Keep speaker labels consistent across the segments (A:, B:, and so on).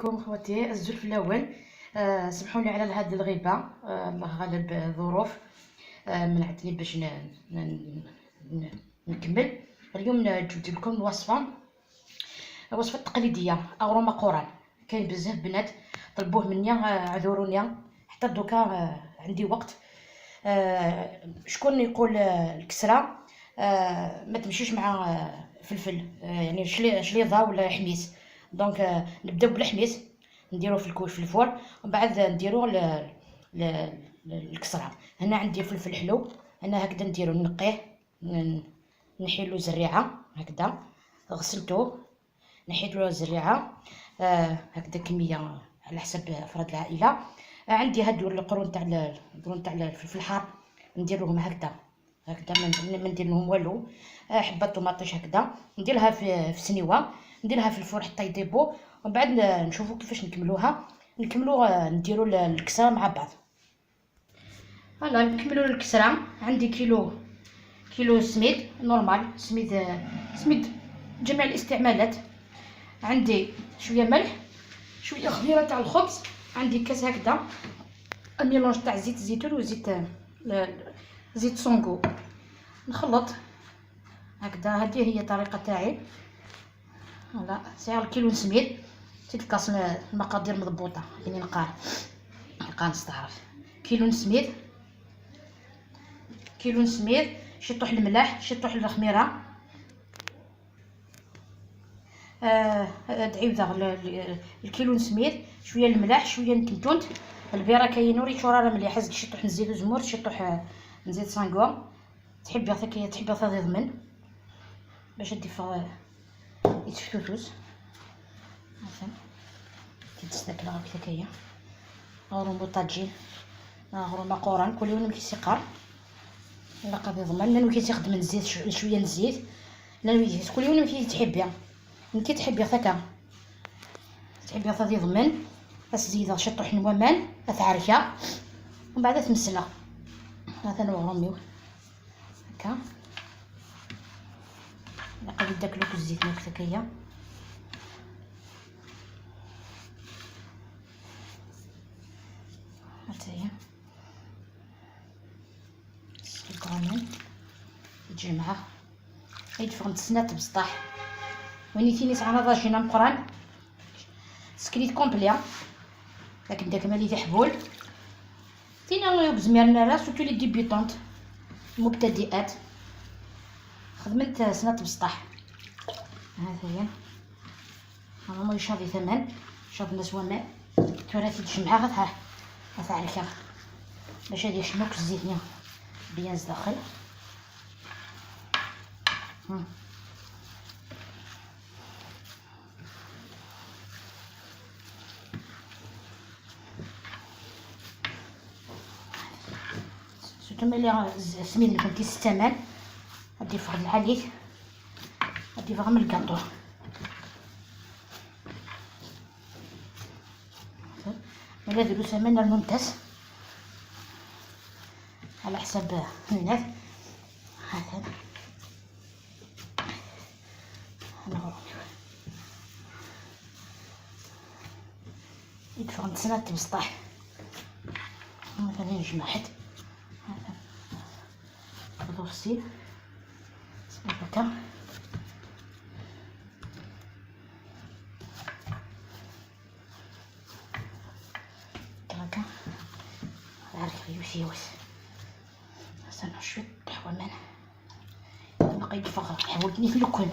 A: عليكم خواتي الزول. في الاول سمحوا لي على هذه الغيبه، الله غالب ظروف منعتني باش نكمل. اليوم جبت لكم الوصفه التقليديه اغروما قران. كاين بزاف بنات طلبوه مني، اعذروني حتى دوكا عندي وقت. شكون يقول الكسره ما تمشيش مع فلفل، يعني شليضه ولا حميس. دونك نبداو بالحميس، نديروه في الكوش في الفور، ومن بعد نديروه الكسره. هنا عندي فلفل حلو، انا هكذا نديرو نقيه، نحيلو الزريعه هكذا، غسلته نحيلو الزريعه هكذا كميه على حسب افراد العائله. عندي هادو القرون تاع الفلفل الحار، نديرهم هكذا ما ندير لهم والو. حبه طوماطيش هكذا نديرها في سنيوه، نديرها في الفور حتى يطيبوا، ومن بعد نشوفوا كيفاش نكملوها. نديروا الكسره مع بعض. فوالا نكملوا الكسره. عندي كيلو سميد نورمال، سميد جميع الاستعمالات. عندي شويه ملح، شويه خميره تاع الخبز، عندي كاس هكذا الميلونج تاع زيت الزيتون وزيت زيت سونغو. نخلط هكذا، هذه هي الطريقه تاعي. فوالا سير كيلو سميد، تلقى المقادير مضبوطه يعني نقار نستعرف. كيلو سميد، شي طوح الملح، شي طوح الخميره، دعيوذه الكيلو سميد، شويه الملح، شويه الكمتونت، البيره كاين ريتو راه مليح. حزق شي طوح نزيد زمور، شي طوح نزيد سانغو. تحبي ثقي ضمن باش يتفتوس مثلا تستاكل غير كذاكيا. غروم بوطاجي غروم قوران كل يوم كيسي قار لا قضي ضمن لانه كيتخدم الزيت شويه الزيت لانه كل يوم كي تحبي انت تحبي ثكا تحبي ثادي ضمن اسزيده شي طوح نوامان اتعركه ومن بعد تمسلا هذا نغرميو هكا. نقدر داكلوك الزيت هكايا. هاتاهي الكراميل تجمعها يدفغ نتسنات بسطح وين تيني على ضاجينا مقران سكريت كومبلي. لكن داك مالي دي حبول تينا غيوب زميرنا راه سورتو لي ديبيطونط المبتدئات خدمت سنات بسطح. هذا هي هما يشاضي ثمن شاض الناس وماء توراتي تجمعها غتعرفها باش هادي يشموك الزيتني بيان داخل. سورتو ملي السميد اللي كنتي الثمن غادي يفقد العليك، غادي يفغ من الكاطو. ملي ديرو ثمن الممتاز على حساب الناس. هذا نغرميو يدفع نتسنات بسطح مثلا نجمع حد هذا خذو هكا هكا عارف يوسيوس استنى شويه حوامان باقي يدفغ حاولتني في الكل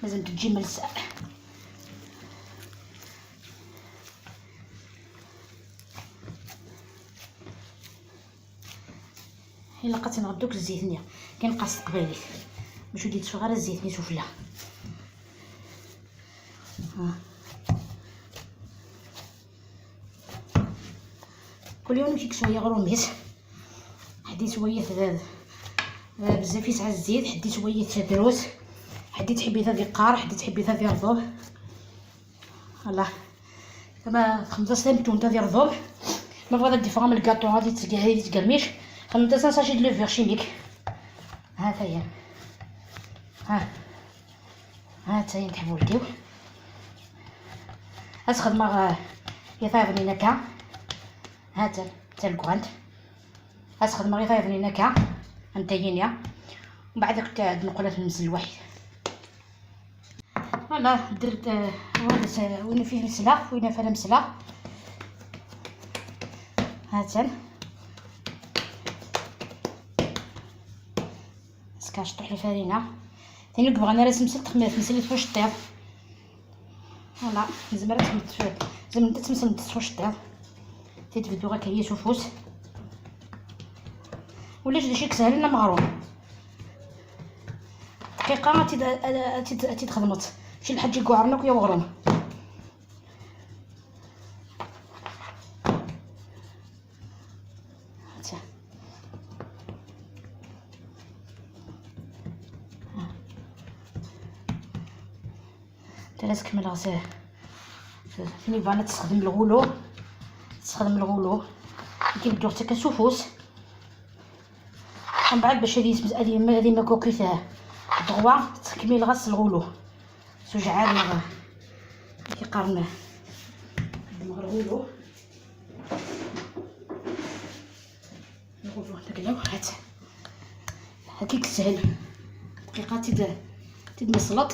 A: لازم تجي ملساء. الا لقيتي نغدوك الزيت نيا كنقص قبالي باش ودي تشوف غير الزيت ني سفلى. كل يوم نمشي شويه غروميس حدي شويه بزاف يسعى الزيت، حدي شويه دروس، حدي تحبي ثادي قار، حدي تحبي ثادي رضوب. فوالا كما 15 تون تاع رضوب ما بغا دير فغا من الكاطو غادي تقرميش 15 ساشي د لوفير شيميك. ها تاهي نكحبو ولديو اسخدم هي فايفني نكا هات تا الكوانت اسخدم غير فايفني نكا انتينيا ومن بعد نقولها في المسل الواحد. فوالا درت وين فيه مسله وين فيها مسله هاتن سكاش طيح الفرينه ثاني كبغى انا راسم مسل تخمير تمسلي فوش الطيب. فوالا زعما زعما تتمسل فوش الطيب تتبدو غير كيس وفوس ولا جد شي سهل لنا مغروم دقيقه تخدمت شي الحاج يقعرنك يا مغروم. تلاس كمل غسيل فيني بانا تستخدم الغلو كيبدو حتى كسوفوس من بعد باش هذه ما كوكيتها دغوا تكمل غسل الغلو سوجعان كيقارن نخدم الغلو نقلو هات هكيك سهل دقيقه تدمسلط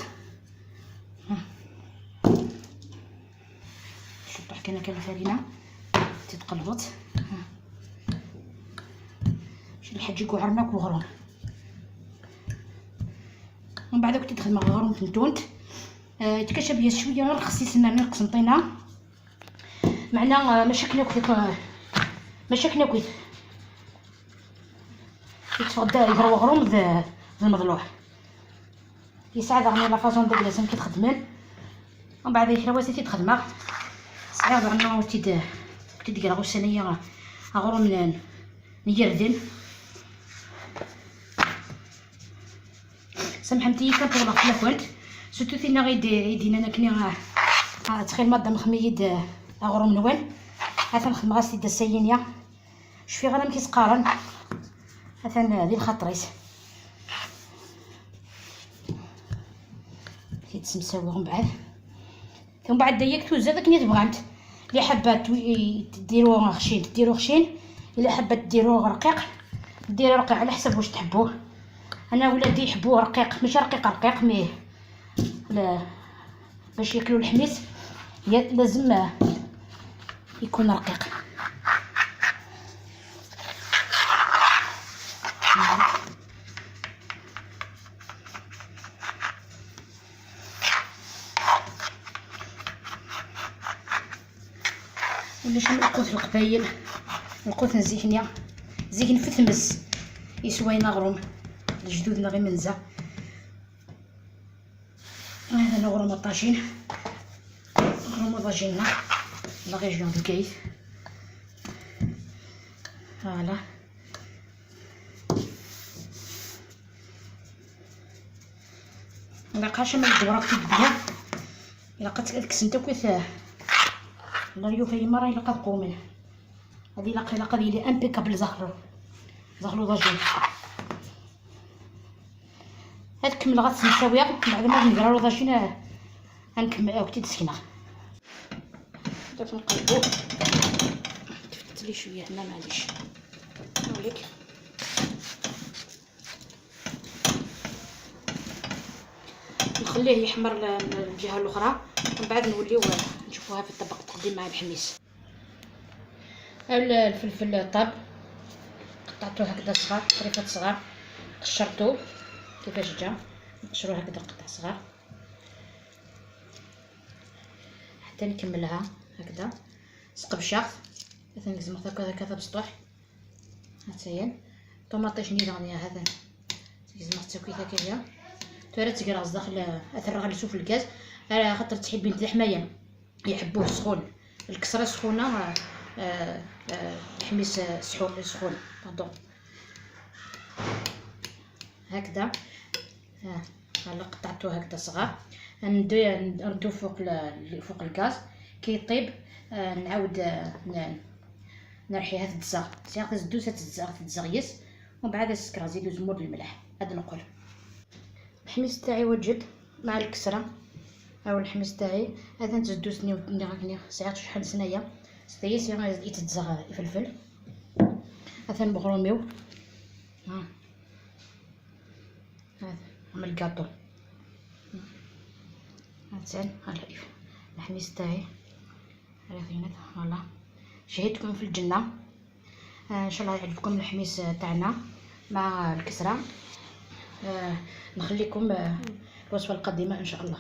A: شطح كان الفرينه تتقلبط شي الحاج يقعرناك وغرون ومن بعد كنت تخدم غرون فنتونت يتكشف بيا شويه غير خصيص ناقص نطينا معنا مشاكل كويت يتفضل يهرو غروم ذا المضلوح يساعد غني لا فاصون ديال لازم كتخدمين ومن بعد الحرواسي تخدمها صعيب انه تدير غوسانيه غروم نيردن سامحني كنطلب في الكوانت سورتو فينا غيدينا انا كني تخيل ماده مخميد غروم نوال هذا نخدم غاسي دا السينيه شوفي غير كيتقارن هذا ديال خاطريس كيتسمساو من بعد دايك توزا داك اللي تبغات اللي حابه ديروه خشين الا حابه ديروه رقيق ديروا رقيق على حسب واش تحبوه. انا ولادي يحبوه رقيق ماشي رقيق مي لا باش ياكلوا الحميس لازم يكون رقيق. ولا شنو القوت القبايل القوت نزيكنيا زيكن في تمز يسوينا غروم الجدودنا غير منزه هذا نغرم طاجين غروم طاجيننا لا ريجيون دو كيف فوالا مبقاش من الدوره كتبيا الا لقات كسنت كويس لا اليوم هي مره الا قد قومن هذه لاقا ديالي امبيكابل زغلو ضاجين هاد كمل غتساويها بعد ما نقراو ضاجين غنكمل وقتي تسكينه دابا نقلبو تفتت لي شويه هنا معليش نوريك نخليه يحمر الجهه الاخرى ومن بعد نوليو نشوفوها في الطبق التقديم مع الحميس. الفلفل الطاب قطعته هكذا صغار طريفات صغار قشرته كيفاش جا نقشروه هكذا قطع صغار حتى نكملها هكذا سقبشه مثلا لازم هكذا بسطوح هاتاهي طوماطيش نيدانيا هذا لازم تسوي هكايا ترى تقراص داخل اثر غنسو في الغاز على خاطر تحبين الحمايه يحبوه سخون الكسره سخونه الحميس سخون باردون هكذا هلا قطعته هكذا صغار ندو فوق الغاز كي يطيب نعاود نرحيها تتزغ تزدو تتزغيس ومن بعد السكر زيدو زمور الملح هذا نقول الحميس تاعي وجد مع الكسره هاو الحمص تاعي هذا نتزدو سني راكني ساعات شحال سنايا ستيس يتزغ الفلفل هذا نبغروميو ها هذا من الكاطو هاتان هلا الحميص تاعي هذا فوالا شهيتكم في الجنه. ان شاء الله يعجبكم الحميص تاعنا مع الكسره. نخليكم الوصفه القادمه ان شاء الله.